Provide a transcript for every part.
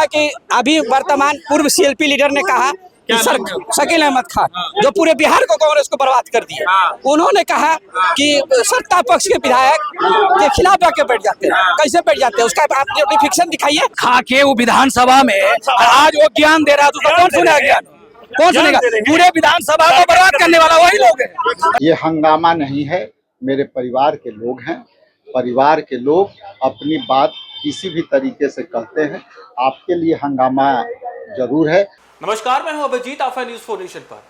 कि अभी वर्तमान पूर्व सीएलपी लीडर ने कहा कि शकील अहमद खान जो पूरे बिहार को कांग्रेस को बर्बाद कर दिए, उन्होंने कहा कि सत्ता पक्ष के विधायक के खिलाफ आके बैठ जाते हैं। कैसे बैठ जाते हैं उसका आप नोटिफिकेशन दिखाइए। खाके वो विधानसभा में आज वो ज्ञान दे रहा है, तो कौन सुनेगा ज्ञान? कौन सुनेगा? पूरे विधानसभा को बर्बाद करने वाला वही लोग है। ये हंगामा नहीं है, मेरे परिवार के लोग हैं। परिवार के लोग अपनी बात किसी भी तरीके से कहते हैं। आपके लिए हंगामा जरूर है। नमस्कार, मैं हूं अभिजीत, आप न्यूज़ 4 नेशन पर।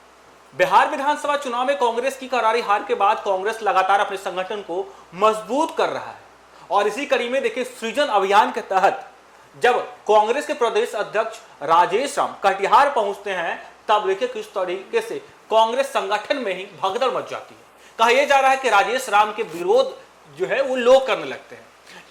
बिहार विधानसभा चुनाव में कांग्रेस की करारी हार के बाद कांग्रेस लगातार अपने संगठन को मजबूत कर रहा है और इसी कड़ी में देखिए सृजन अभियान के तहत जब कांग्रेस के प्रदेश अध्यक्ष राजेश राम कटिहार पहुंचते हैं, तब देखिए किस तरीके से कांग्रेस संगठन में ही भगदड़ मच जाती है। कहा यह जा रहा है कि राजेश राम के विरोध जो है वो लोग करने लगते हैं।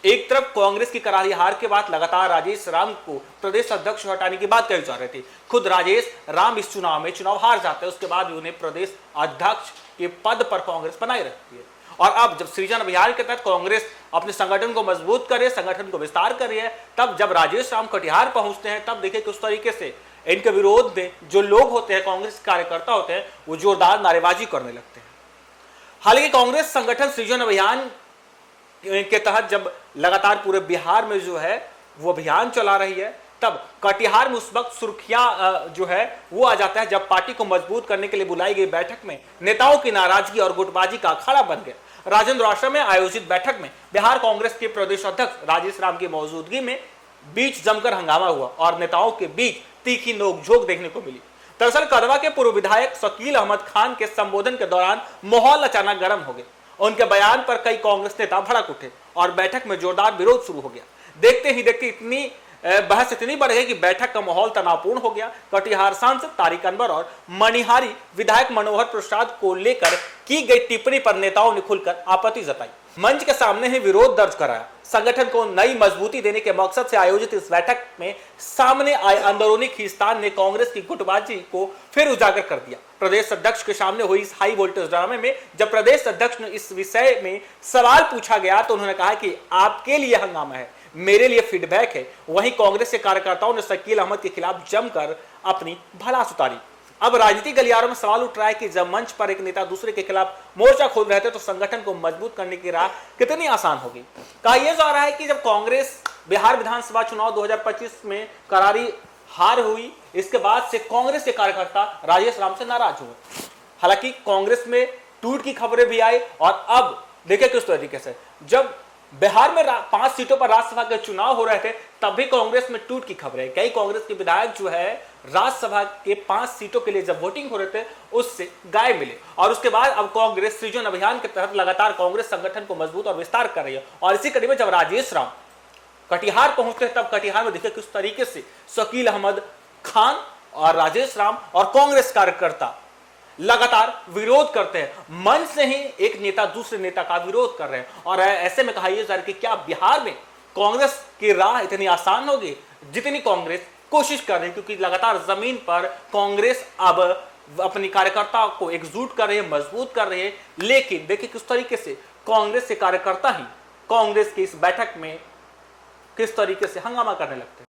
एक तरफ कांग्रेस की करारी हार के बाद लगातार राजेश राम को प्रदेश अध्यक्ष हटाने की बात कही जा रही थी। खुद राजेश राम इस चुनाव हार जाते हैं, उसके बाद भी उन्हें प्रदेश अध्यक्ष के पद पर कांग्रेस बनाए रखती है। और अब जब सृजन अभियान के तहत कांग्रेस अपने संगठन को मजबूत करे, संगठन को विस्तार कर रही है, तब जब राजेश राम कटिहार पहुंचते हैं, तब देखिए किस तरीके से इनके विरोध में जो लोग होते हैं, कांग्रेस कार्यकर्ता होते हैं, वो जोरदार नारेबाजी करने लगते हैं। हालांकि कांग्रेस संगठन सृजन अभियान के तहत जब लगातार पूरे बिहार में जो है वो अभियान चला रही है, तब कटिहार में उस वक्त सुर्खियां जो है वो आ जाता है जब पार्टी को मजबूत करने के लिए बुलाई गई बैठक में नेताओं की नाराजगी और गुटबाजी का अखाड़ा बन गया। राजेंद्र आश्रम में आयोजित बैठक में बिहार कांग्रेस के प्रदेश अध्यक्ष राजेश राम की मौजूदगी में बीच जमकर हंगामा हुआ और नेताओं के बीच तीखी नोकझोंक देखने को मिली। दरअसल कदवा के पूर्व विधायक शकील अहमद खान के संबोधन के दौरान माहौल अचानक गर्म हो गया। उनके बयान पर कई कांग्रेस नेता भड़क उठे और बैठक में जोरदार विरोध शुरू हो गया। देखते ही देखते इतनी बहस इतनी बढ़ गई कि बैठक का माहौल तनावपूर्ण हो गया। कटिहार सांसद तारिक अनवर और मणिहारी विधायक मनोहर प्रसाद को लेकर की गई टिप्पणी पर नेताओं ने खुलकर आपत्ति जताई। मंच के सामने ही विरोध दर्ज कराया। संगठन को नई मजबूती देने के मकसद से आयोजित इस बैठक में सामने आए अंदरूनी खींचतान ने कांग्रेस की गुटबाजी को फिर उजागर कर दिया। प्रदेश अध्यक्ष के सामने हुई इस हाई वोल्टेज ड्रामे में जब प्रदेश अध्यक्ष ने इस विषय में सवाल पूछा गया, तो उन्होंने कहा कि आपके लिए हंगामा है, मेरे लिए फीडबैक है। वहीं कांग्रेस के कार्यकर्ताओं ने शकील अहमद के खिलाफ जमकर अपनी भड़ास उतारी। अब राजनीतिक गलियारों में सवाल उठ रहा है कि जब मंच पर एक नेता दूसरे के खिलाफ मोर्चा खोल रहे थे, तो संगठन को मजबूत करने की राह कितनी आसान होगी। कहा यह जा रहा है कि जब कांग्रेस बिहार विधानसभा चुनाव 2025 में करारी हार हुई, इसके बाद से कांग्रेस के कार्यकर्ता राजेश राम से नाराज हुए। हालांकि कांग्रेस में टूट की खबरें भी आई और अब देखिए किस तरीके से जब बिहार में 5 सीटों पर राज्यसभा के चुनाव हो रहे थे, तब भी कांग्रेस में टूट की खबरें। कई कांग्रेस के विधायक जो है राज्यसभा के 5 सीटों के लिए जब वोटिंग हो रहे थे, उससे गायब मिले। और उसके बाद अब कांग्रेस सृजन अभियान के तहत लगातार कांग्रेस संगठन को मजबूत और विस्तार कर रही है। और इसी कड़ी में जब राजेश राम कटिहार पहुंचते हैं, तब कटिहार में देखिए किस तरीके से शकील अहमद खान और राजेश राम और कांग्रेस कार्यकर्ता लगातार विरोध करते हैं। मंच से ही एक नेता दूसरे नेता का विरोध कर रहे हैं। और ऐसे में कहा यह जा रहा है कि क्या बिहार में कांग्रेस की राह इतनी आसान होगी जितनी कांग्रेस कोशिश कर रही है, क्योंकि लगातार जमीन पर कांग्रेस अब अपनी कार्यकर्ताओं को एकजुट कर रही है, मजबूत कर रही है। लेकिन देखिए किस तरीके से कांग्रेस के कार्यकर्ता ही कांग्रेस की इस बैठक में किस तरीके से हंगामा करने लगते हैं।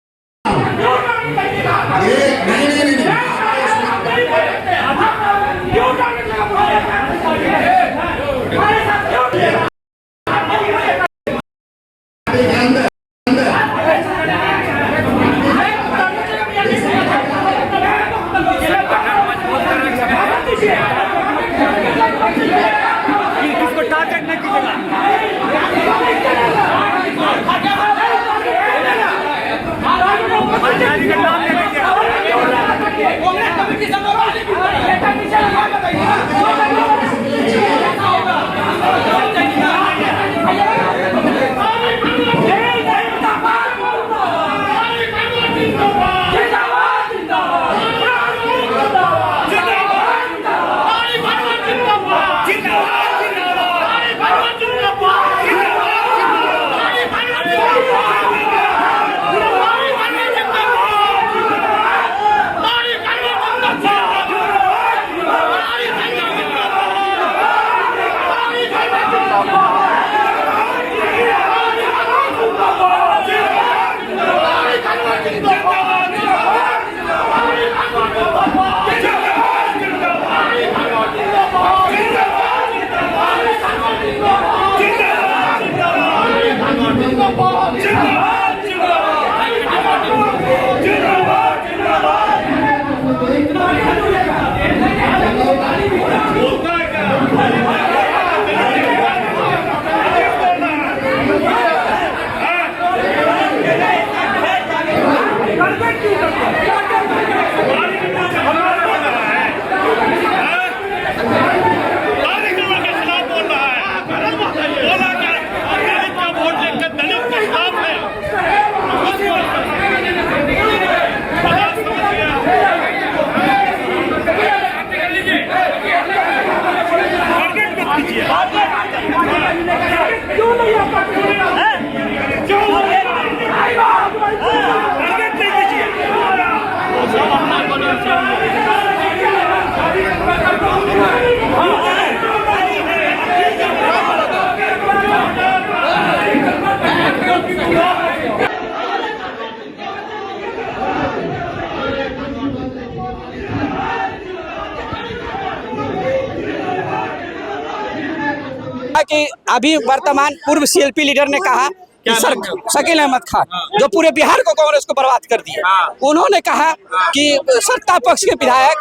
कि अभी वर्तमान पूर्व सीएलपी लीडर ने कहा कि शकील अहमद खान जो पूरे बिहार को कांग्रेस को बर्बाद कर दिए, उन्होंने कहा कि सत्ता पक्ष के विधायक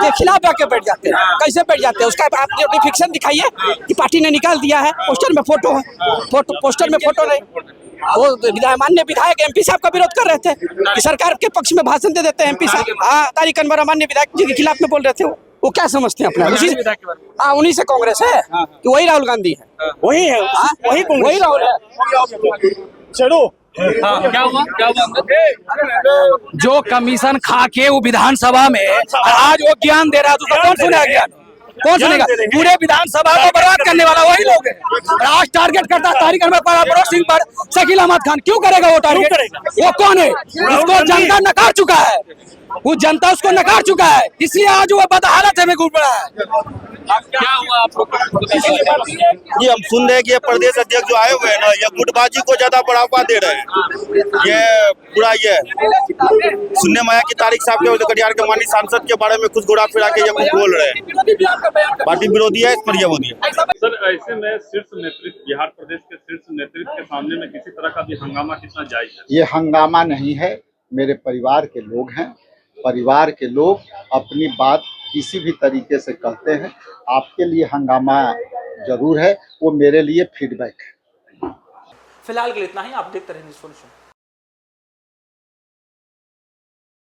के खिलाफ आके बैठ जाते हैं। कैसे बैठ जाते हैं उसका आप नोटिफिकेशन दिखाइए कि पार्टी ने निकाल दिया है। पोस्टर में फोटो है, पोस्टर में फोटो नहीं। वो माननीय विधायक एमपी साहब का विरोध कर रहे थे कि सरकार के पक्ष में भाषण दे देते हैं एमपी साहब। हाँ, तारिक अनवर माननीय विधायक जी के खिलाफ में बोल रहे थे। वो क्या समझते हैं अपना? उन्हीं से कांग्रेस है कि वही राहुल गांधी है, वही है, वही राहुल है। चलो क्या हुआ जो कमीशन खा के वो विधानसभा में आज वो ज्ञान दे रहा है, तो कौन सुनेगा ज्ञान? कौन सुनेगा? पूरे विधानसभा को बर्बाद करने वाला वही लोग है। आज टारगेट करता है तारिक अनवर पर, अफरोज सिंह पर, शकील अहमद खान। क्यों करेगा वो टारगेट? वो कौन है? उसको जनता नकार चुका है, वो जनता उसको नकार चुका है, इसलिए आज वो बदहालत है में घूम रहा है। क्या हुआ आप लोग? ये हम सुन रहे हैं कि ये प्रदेश अध्यक्ष जो आए हुए हैं ना, ये गुटबाजी को ज्यादा बढ़ावा दे रहे हैं। ये पूरा ये सुनने में आया कि तारिक साहब के कटिहार के माननीय सांसद के बारे में कुछ घुरा फिरा के ये कुछ बोल रहे हैं। पार्टी विरोधी है, इस पर ये बोलिए। सर, ऐसे में शीर्ष नेतृत्व, बिहार प्रदेश के शीर्ष नेतृत्व के सामने में किसी तरह का भी हंगामा कितना जायज है? ये हंगामा नहीं है, मेरे परिवार के लोग हैं। परिवार के लोग अपनी बात किसी भी तरीके से कहते हैं। आपके लिए हंगामा जरूर है, वो मेरे लिए फीडबैक है। फिलहाल के लिए इतना ही। आप देखते रहिए न्यूज़ सॉल्यूशन।